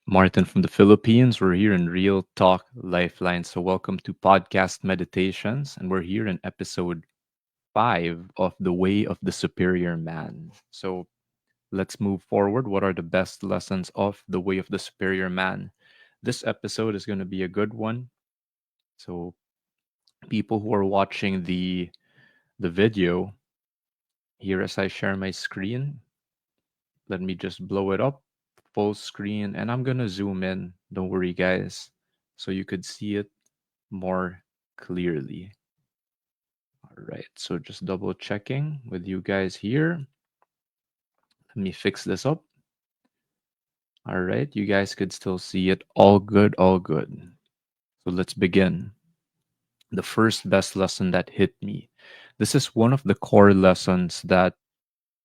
Martin from the Philippines. We're here in Real Talk Lifeline. So, welcome to Podcast Meditations, and we're here in episode 5 of The Way of the Superior Man. So, let's move forward. What are the best lessons of The Way of the Superior Man? This episode is going to be a good one. So, people who are watching the video here as I share my screen, let me just blow it up full screen and I'm going to zoom in. Don't worry, guys, so you could see it more clearly. All right, so just double checking with you guys here. Let me fix this up. All right, you guys could still see it. All good, all good. So let's begin. The first best lesson that hit me. This is one of the core lessons that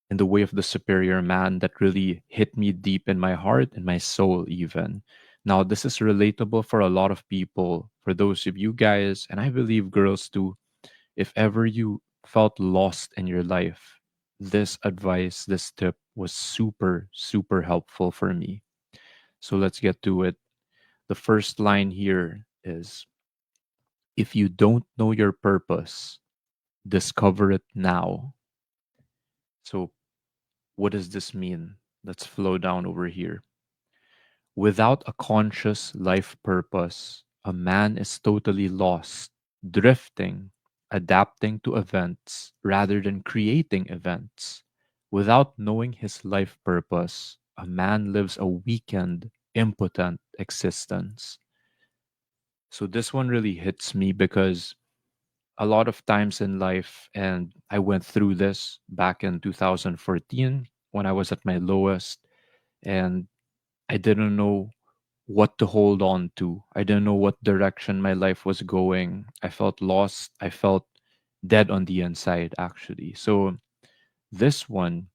in the way of the superior man that really hit me deep in my heart and my soul, even. Now, this is relatable for a lot of people, for those of you guys, and I believe girls too. If ever you felt lost in your life, this advice, this tip was super, super helpful for me. So let's get to it. The first line here is, if you don't know your purpose, discover it now. So, what does this mean? Let's flow down over here. Without a conscious life purpose, a man is totally lost, drifting, adapting to events rather than creating events. Without knowing his life purpose, a man lives a weakened, impotent existence. So, this one really hits me because a lot of times in life, and I went through this back in 2014 when I was at my lowest, and I didn't know what to hold on to. I didn't know what direction my life was going. I felt lost. I felt dead on the inside, actually. So, this one,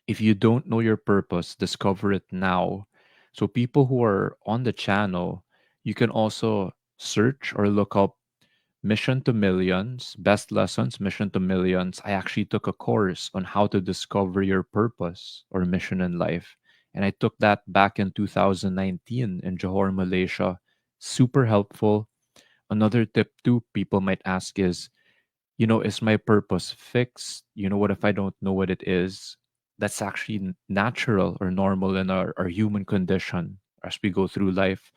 if you don't know your purpose, discover it now. So, people who are on the channel, you can also search or look up Mission to Millions, Best Lessons, Mission to Millions. I actually took a course on how to discover your purpose or mission in life. And I took that back in 2019 in Johor, Malaysia. Super helpful. Another tip, too, people might ask is, is my purpose fixed? What if I don't know what it is? That's actually natural or normal in our human condition as we go through life.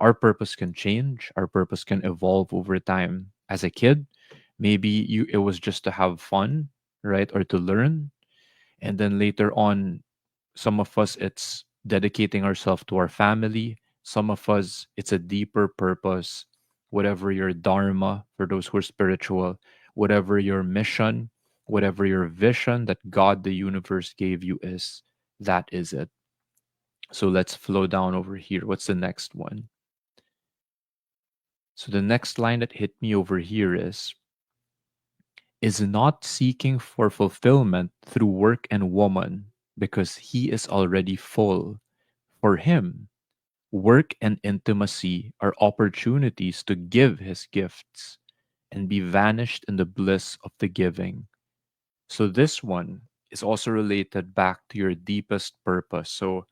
Our purpose can change, our purpose can evolve over time. As a kid, maybe it was just to have fun, right? Or to learn. And then later on, some of us it's dedicating ourselves to our family. Some of us it's a deeper purpose, whatever your dharma for those who are spiritual, whatever your mission, whatever your vision that God the universe gave you is, that is it. So let's flow down over here. What's the next one? So the next line that hit me over here is not seeking for fulfillment through work and woman because he is already full. For him, work and intimacy are opportunities to give his gifts and be vanished in the bliss of the giving. So this one is also related back to your deepest purpose. So,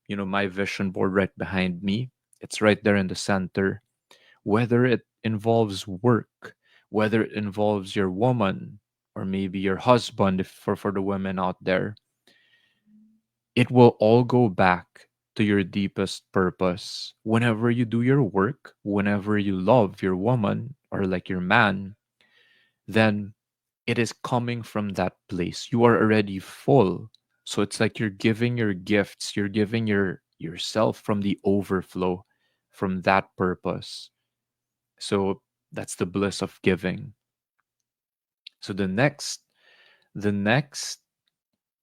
my vision board right behind me, it's right there in the center, whether it involves work, whether it involves your woman or maybe your husband, if for the women out there, it will all go back to your deepest purpose. Whenever you do your work, whenever you love your woman or like your man, then it is coming from that place. You are already full. So it's like you're giving your gifts, you're giving yourself from the overflow from that purpose. So that's the bliss of giving. So the next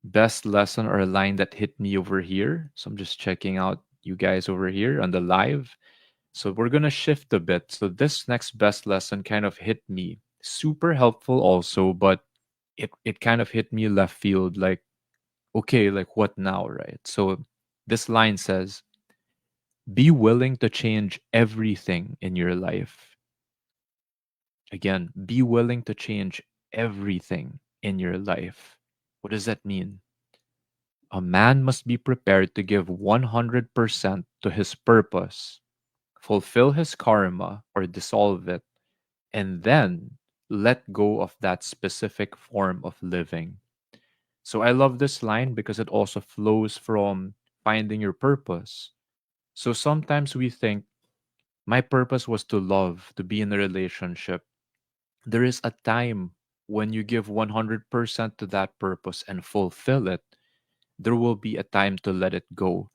best lesson or line that hit me over here. So I'm just checking out you guys over here on the live. So we're gonna shift a bit. So this next best lesson kind of hit me. Super helpful also, but it kind of hit me left field, like, okay, like what now, right? So this line says, be willing to change everything in your life. Again, be willing to change everything in your life. What does that mean? a man must be prepared to give 100% to his purpose, fulfill his karma or dissolve it, and then let go of that specific form of living. So I love this line because it also flows from finding your purpose. So sometimes we think, my purpose was to love, to be in a relationship. There is a time when you give 100% to that purpose and fulfill it, there will be a time to let it go.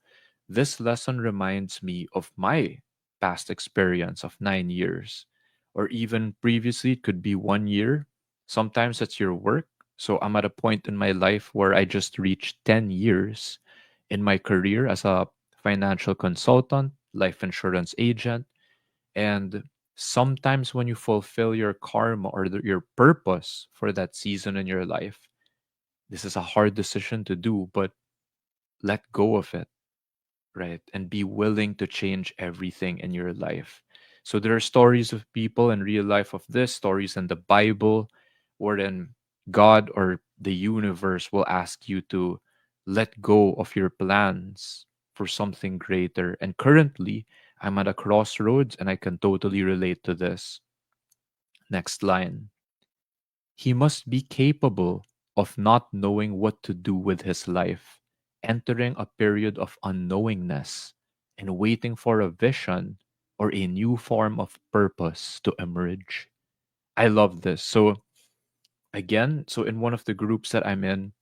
This lesson reminds me of my past experience of 9 years, or even previously, it could be 1 year. Sometimes it's your work. So I'm at a point in my life where I just reached 10 years in my career as a financial consultant, life insurance agent. And sometimes when you fulfill your karma or your purpose for that season in your life, this is a hard decision to do, but let go of it, right? And be willing to change everything in your life. So there are stories of people in real life of this, stories in the Bible, wherein God or the universe will ask you to let go of your plans for something greater. And currently, I'm at a crossroads and I can totally relate to this. Next line. He must be capable of not knowing what to do with his life, entering a period of unknowingness, and waiting for a vision or a new form of purpose to emerge. I love this. So, again, so in one of the groups that I'm in,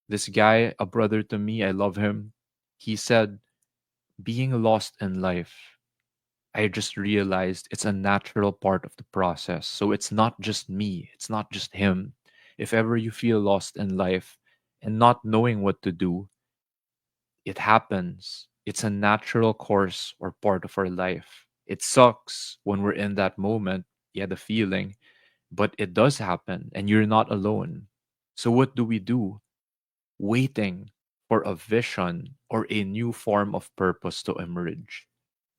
this guy, a brother to me, I love him. He said, being lost in life, I just realized it's a natural part of the process. So it's not just me, it's not just him. If ever you feel lost in life and not knowing what to do, it happens. It's a natural course or part of our life. It sucks when we're in that moment, yeah, the feeling, but it does happen and you're not alone. So what do we do? Waiting for a vision or a new form of purpose to emerge.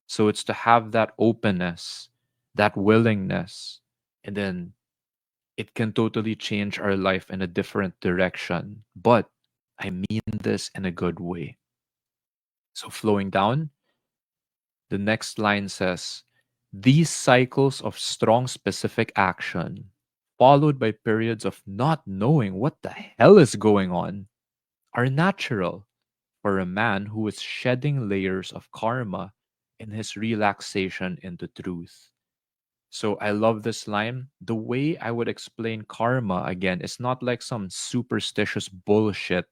So it's to have that openness, that willingness, and then it can totally change our life in a different direction. But I mean this in a good way. So flowing down, the next line says, these cycles of strong specific action, followed by periods of not knowing what the hell is going on, are natural for a man who is shedding layers of karma in his relaxation into truth. So I love this line. The way I would explain karma again is not like some superstitious bullshit,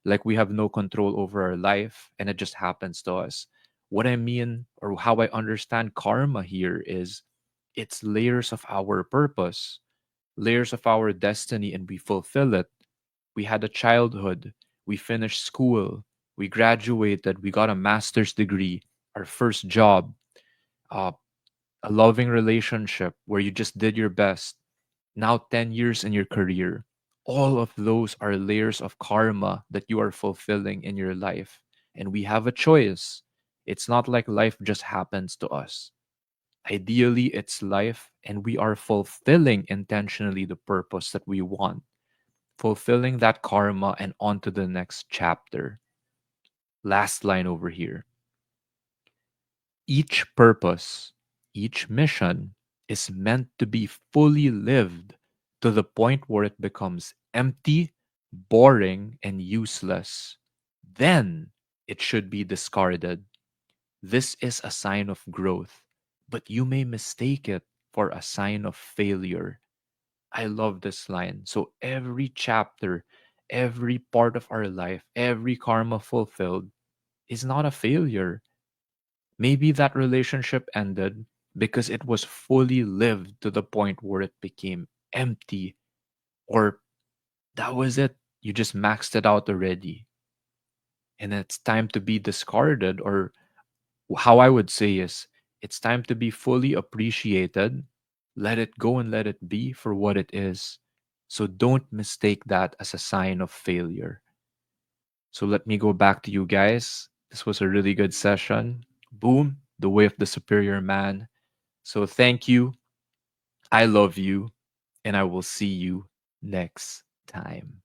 like we have no control over our life and it just happens to us. What I mean or how I understand karma here is it's layers of our purpose, layers of our destiny, and we fulfill it. We had a childhood, we finished school, we graduated, we got a master's degree, our first job, uh, a loving relationship where you just did your best, now 10 years in your career. All of those are layers of karma that you are fulfilling in your life. And we have a choice. It's not like life just happens to us. Ideally, it's life, and we are fulfilling intentionally the purpose that we want, fulfilling that karma and on to the next chapter. Last line over here. Each purpose, each mission is meant to be fully lived to the point where it becomes empty, boring, and useless. Then it should be discarded. This is a sign of growth, but you may mistake it for a sign of failure. I love this line. So every chapter, every part of our life, every karma fulfilled is not a failure. Maybe that relationship ended because it was fully lived to the point where it became empty, or that was it. You just maxed it out already. And it's time to be discarded, or how I would say is it's time to be fully appreciated. Let it go and let it be for what it is. So don't mistake that as a sign of failure. So let me go back to you guys. This was a really good session. Boom, the way of the superior man. So thank you. I love you. And I will see you next time.